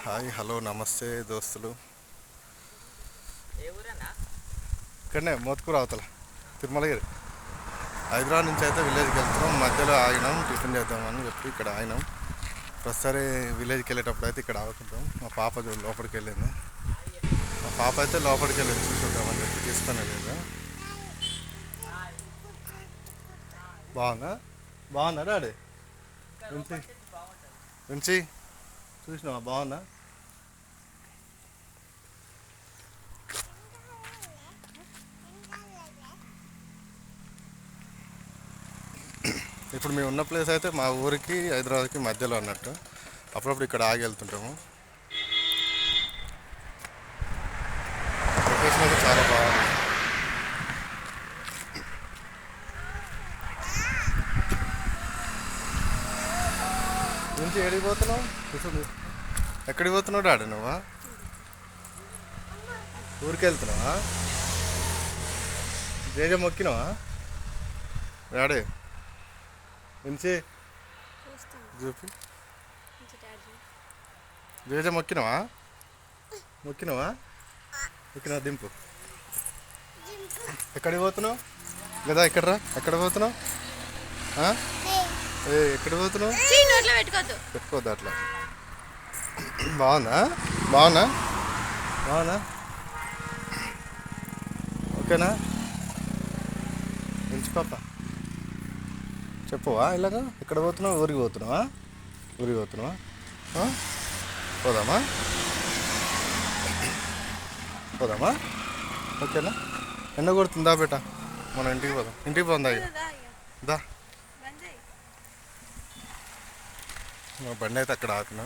Hi hello నమస్తే దోస్తులు. ఏ ఊరన్నా? ఇక్కడనే మోత్కూరు అవతల తిరుమలగిరి. హైదరాబాద్ నుంచి అయితే విలేజ్కి వెళ్తున్నాం. మధ్యలో ఆగినాం, టిఫిన్ చేద్దామని చెప్పి ఇక్కడ ఆగినాం. ప్రతిసారి విలేజ్కి వెళ్ళేటప్పుడు అయితే ఇక్కడ ఆగుతుంటాం. మా పాప లోపలికి వెళ్ళింది. మా పాప అయితే లోపలికి వెళ్ళి చూసుకుంటామని చెప్పి తీసుకొని వెళ్ళింది. బాగుందా? బాగుందా డాడీ? వించి వించి చూసినావా? బాగుందా? ఇప్పుడు మేము ఉన్న ప్లేస్ అయితే మా ఊరికి హైదరాబాద్కి మధ్యలో అన్నట్టు. అప్పుడప్పుడు ఇక్కడ ఆగి వెళ్తుంటాము. లొకేషన్ అయితే చాలా బాగుంది. నుంచి ఎక్కడికి పోతున్నావు? ఎక్కడికి పోతున్నావు డాడీ? నువ్వా ఊరికి వెళ్తున్నావా? జేజ మొక్కినావా డాడీ? నుంచి చూపి. జేజ మొక్కినావా? మొక్కినావా? మొక్కినా దింపు. ఎక్కడికి పోతున్నావు కదా? ఎక్కడరా? ఎక్కడ పోతున్నావు? ఎక్కడ పోతున్నావు? పెట్టుకోవద్దు అట్లా. బాగుందా? బాగున్నా? బాగున్నా? ఓకేనా? మంచి పాప. చెప్పవా ఇలాగా? ఎక్కడ పోతున్నావు? ఊరికి పోతున్నావా? ఊరికి పోతున్నావా? పోదామా? పోదామా? ఓకేనా? ఎండ కొడుతుందా బేట? మనం ఇంటికి పోదాం. ఇంటికి పోందా? దా. మా బండి అయితే అక్కడ ఆకున్నా.